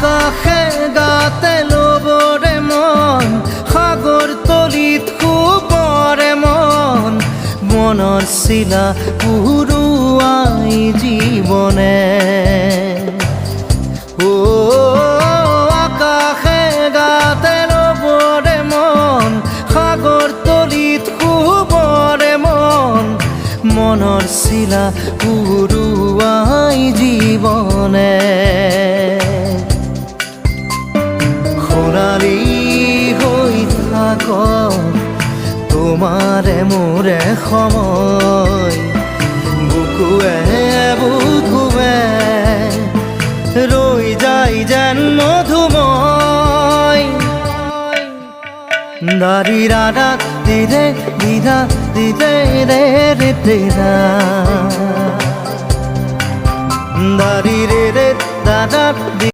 আকাশে গাতে ল'বৰে মন সাগৰ তলিত শুবৰে মন মনৰ চিলা উৰুৱাই জীৱনে আকাশে গাতে ল'বৰে মন সাগৰ তলিত শুবৰে মন মনৰ চিলা উৰুৱাই জীৱনে খৰালি হৈ থাক তোমাৰে মোৰে সময় বুকুৱে বুকুৱে ৰৈ যায় যেন মধুময় দাৰি ৰাধা দিদে দিদা দিদে ৰে ৰে তেৰা দাৰি ৰে ৰে দাদা